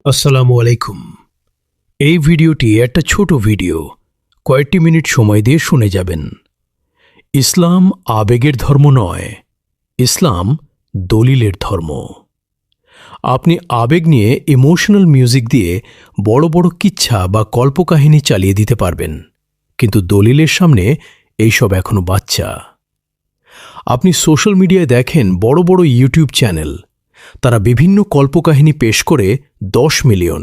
আসসালামু আলাইকুম। এই ভিডিওটি একটা ছোট ভিডিও, কয়েকটি মিনিট সময় দিয়ে শুনে যাবেন। ইসলাম আবেগের ধর্ম নয়, ইসলাম দলিলের ধর্ম। আপনি আবেগ নিয়ে ইমোশনাল মিউজিক দিয়ে বড় বড় কিচ্ছা বা কল্পকাহিনী চালিয়ে দিতে পারবেন, কিন্তু দলিলের সামনে এইসব এখনো বাচ্চা। আপনি সোশ্যাল মিডিয়ায় দেখেন বড় বড় ইউটিউব চ্যানেল, তারা বিভিন্ন কল্পকাহিনী পেশ করে 10 মিলিয়ন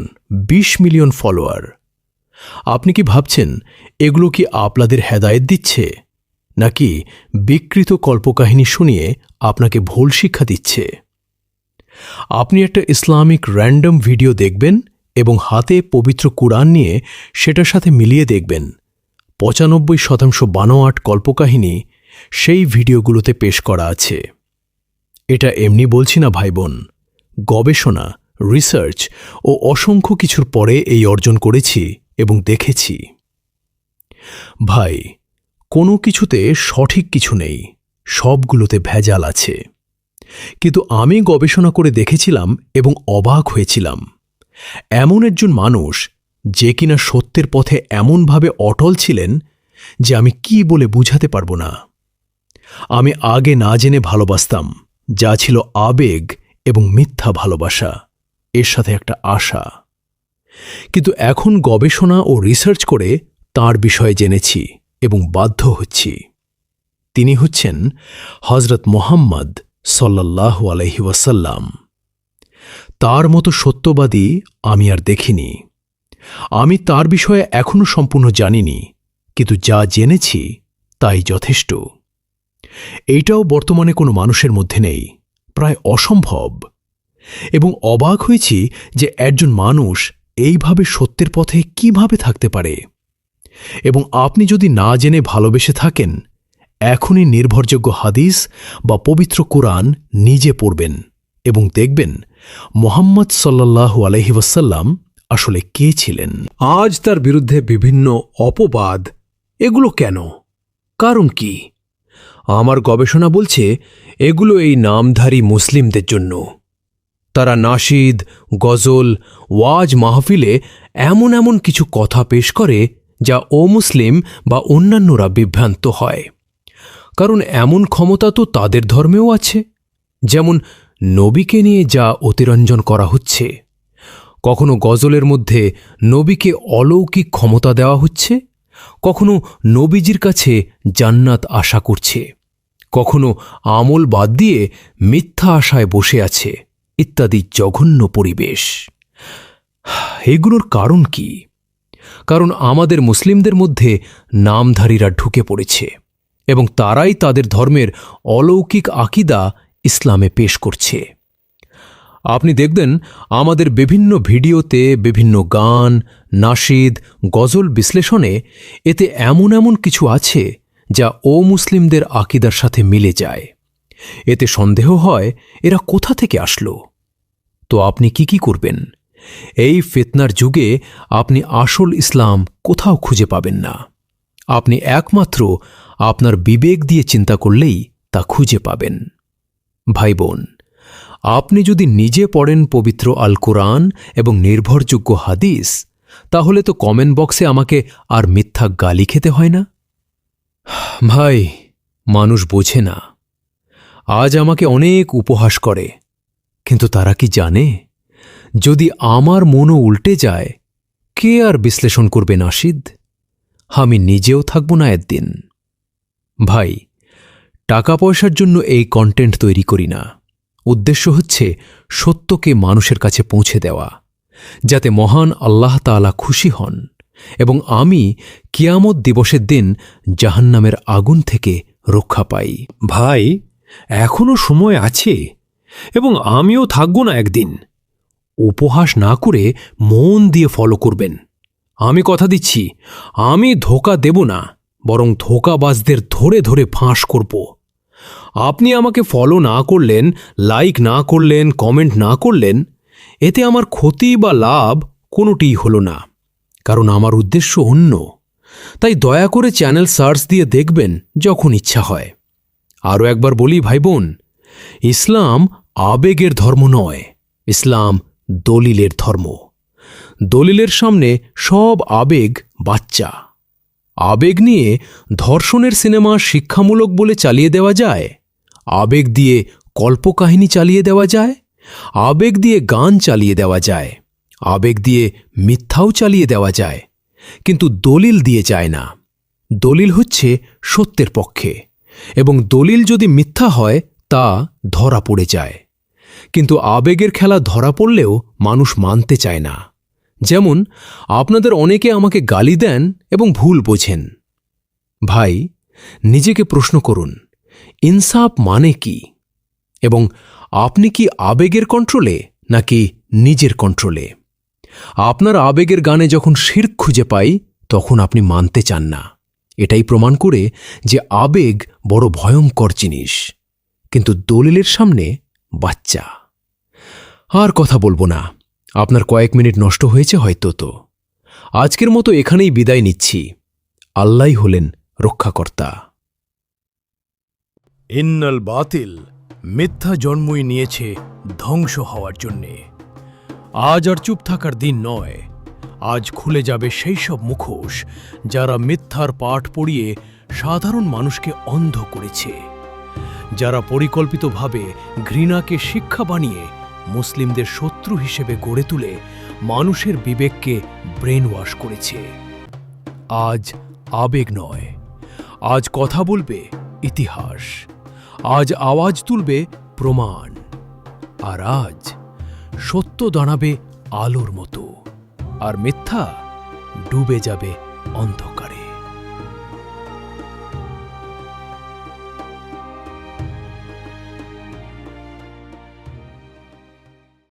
20 মিলিয়ন ফলোয়ার। আপনি কি ভাবছেন এগুলো কি আপনাদের হেদায়েত দিচ্ছে, নাকি বিকৃত কল্পকাহিনী শুনিয়ে আপনাকে ভুল শিক্ষা দিচ্ছে? আপনি একটা ইসলামিক র্যান্ডম ভিডিও দেখবেন এবং হাতে পবিত্র কুরআন নিয়ে সেটার সাথে মিলিয়ে দেখবেন 95% বানোয়াট কল্পকাহিনী সেই ভিডিওগুলোতে পেশ করা আছে। এটা এমনি বলছি না ভাই বোন, গবেষণা, রিসার্চ ও অসংখ্য কিছুর পরে এই অর্জন করেছি এবং দেখেছি। ভাই, কোনো কিছুতে সঠিক কিছু নেই, সবগুলোতে ভেজাল আছে। কিন্তু আমি গবেষণা করে দেখেছিলাম এবং অবাক হয়েছিলাম। এমন একজন মানুষ যে কিনা সত্যের পথে এমনভাবে অটল ছিলেন যে আমি কি বলে বুঝাতে পারব না। আমি আগে না জেনে ভালোবাসতাম, যা ছিল আবেগ এবং মিথ্যা ভালোবাসা, এর সাথে একটা আশা। কিন্তু এখন গবেষণা ও রিসার্চ করে তাঁর বিষয়ে জেনেছি এবং বাধ্য হচ্ছি। তিনি হচ্ছেন হযরত মুহাম্মদ সাল্লাল্লাহু আলাইহি ওয়াসাল্লাম। তার মতো সত্যবাদী আমি আর দেখিনি। আমি তার বিষয়ে এখনো সম্পূর্ণ জানিনি, কিন্তু যা জেনেছি তাই যথেষ্ট। এইটাও বর্তমানে কোনো মানুষের মধ্যে নেই, প্রায় অসম্ভব। এবং অবাক হয়েছি যে একজন মানুষ এইভাবে সত্যের পথে কিভাবে থাকতে পারে। এবং আপনি যদি না জেনে ভালোবেসে থাকেন, এখনই নির্ভরযোগ্য হাদিস বা পবিত্র কুরআন নিজে পড়বেন এবং দেখবেন মুহাম্মদ সাল্লাল্লাহু আলাইহি ওয়াসাল্লাম আসলে কে ছিলেন। আজ তার বিরুদ্ধে বিভিন্ন অপবাদ, এগুলো কেন? কারণ কি? আমার গবেষণা বলছে এগুলো এই নামধারী মুসলিমদের জন্য। তারা নাশিদ, গজল, ওয়াজ মাহফিলে এমন এমন কিছু কথা পেশ করে যা অমুসলিম বা অন্যান্যরা বিভ্রান্ত হয়। কারণ এমন ক্ষমতা তো তাদের ধর্মেও আছে। যেমন নবীকে নিয়ে যা অতিরঞ্জন করা হচ্ছে, কখনো গজলের মধ্যে নবীকে অলৌকিক ক্ষমতা দেওয়া হচ্ছে, কখনো নবীজির কাছে জান্নাত আশা করছে, কখনো আমল বাদ দিয়ে মিথ্যা আশায় বসে আছে, ইত্যাদি জঘন্য পরিবেশ। এগুলোর কারণ কি? কারণ আমাদের মুসলিমদের মধ্যে নামধারীরা ঢুকে পড়েছে এবং তারাই তাদের ধর্মের অলৌকিক আকিদা ইসলামে পেশ করছে। আপনি দেখবেন আমাদের বিভিন্ন ভিডিওতে বিভিন্ন গান, নাশিদ, গজল বিশ্লেষণে এতে এমন এমন কিছু আছে যা অমুসলিমদের আকিদার সাথে মিলে যায়। এতে সন্দেহ হয় এরা কোথা থেকে আসলো। তো আপনি কি করবেন? এই ফিতনার যুগে আপনি আসল ইসলাম কোথাও খুঁজে পাবেন না। আপনি একমাত্র আপনার বিবেক দিয়ে চিন্তা করলেই তা খুঁজে পাবেন। ভাই বোন, আপনি যদি নিজে পড়েন পবিত্র আল কোরআন এবং নির্ভরযোগ্য হাদিস, তাহলে তো কমেন্ট বক্সে আমাকে আর মিথ্যা গালি খেতে হয় না। ভাই, মানুষ বোঝে না। আজ আমাকে অনেক উপহাস করে, কিন্তু তারা কি জানে যদি আমার মনও উল্টে যায়, কে আর বিশ্লেষণ করবে নাশিদ? আমি নিজেও থাকব না একদিন। ভাই, টাকা পয়সার জন্য এই কন্টেন্ট তৈরি করি না। উদ্দেশ্য হচ্ছে সত্যকে মানুষের কাছে পৌঁছে দেওয়া, যাতে মহান আল্লাহ তাআলা খুশি হন এবং আমি কিয়ামত দিবসের দিন জাহান্নামের আগুন থেকে রক্ষা পাই। ভাই, এখনো সময় আছে এবং আমিও থাকব না একদিন। উপহাস না করে মন দিয়ে ফলো করবেন। আমি কথা দিচ্ছি, আমি ধোঁকা দেব না, বরং ধোঁকাবাজদের ধরে ধরে ফাঁস করব। আপনি আমাকে ফলো না করলেন, লাইক না করলেন, কমেন্ট না করলেন, এতে আমার ক্ষতি বা লাভ কোনোটিই হলো না, কারণ আমার উদ্দেশ্য অন্য। তাই দয়া করে চ্যানেল সার্চ দিয়ে দেখবেন যখন ইচ্ছা হয়। আরও একবার বলি ভাই বোন, ইসলাম আবেগের ধর্ম নয়, ইসলাম দলিলের ধর্ম। দলিলের সামনে সব আবেগ বাচ্চা। আবেগ নিয়ে ধর্ষণের সিনেমা শিক্ষামূলক বলে চালিয়ে দেওয়া যায়, আবেগ দিয়ে কল্পকাহিনী চালিয়ে দেওয়া যায়, আবেগ দিয়ে গান চালিয়ে দেওয়া যায়, আবেগ দিয়ে মিথ্যাও চালিয়ে দেওয়া যায়, কিন্তু দলিল দিয়ে যায় না। দলিল হচ্ছে সত্যের পক্ষে, এবং দলিল যদি মিথ্যা হয় তা ধরা পড়ে যায়। কিন্তু আবেগের খেলা ধরা পড়লেও মানুষ মানতে চায় না। যেমন আপনাদের অনেকে আমাকে গালি দেন এবং ভুল বোঝেন। ভাই, নিজেকে প্রশ্ন করুন, ইনসাফ মানে কি? এবং আপনি কি আবেগের কন্ট্রোলে নাকি নিজের কন্ট্রোলে? আপনার আবেগের গানে যখন শিরক খুঁজে পাই তখন আপনি মানতে চান না। এটাই প্রমাণ করে যে আবেগ বড় ভয়ঙ্কর জিনিস, কিন্তু দলিলের সামনে বাচ্চা। আর কথা বলবো না, আপনার কয়েক মিনিট নষ্ট হয়েছে হয়তো। তো আজকের মতো এখানেই বিদায় নিচ্ছি। আল্লাহই হলেন রক্ষাকর্তা। ইন্নাল বাতিল, মিথ্যা জন্মই নিয়েছে ধ্বংস হওয়ার জন্যে। আজ আর চুপ থাকার দিন নয়। আজ খুলে যাবে সেই সব মুখোশ যারা মিথ্যার পাঠ পড়িয়ে সাধারণ মানুষকে অন্ধ করেছে, যারা পরিকল্পিতভাবে ঘৃণাকে শিক্ষা বানিয়ে মুসলিমদের শত্রু হিসেবে গড়ে তুলে মানুষের বিবেককে ব্রেন ওয়াশ করেছে। আজ আবেগ নয়, আজ কথা বলবে ইতিহাস, আজ আওয়াজ তুলবে প্রমাণ, আর আজ সত্য দাঁড়াবে আলোর মতো, আর মিথ্যা ডুবে যাবে অন্ধকারে।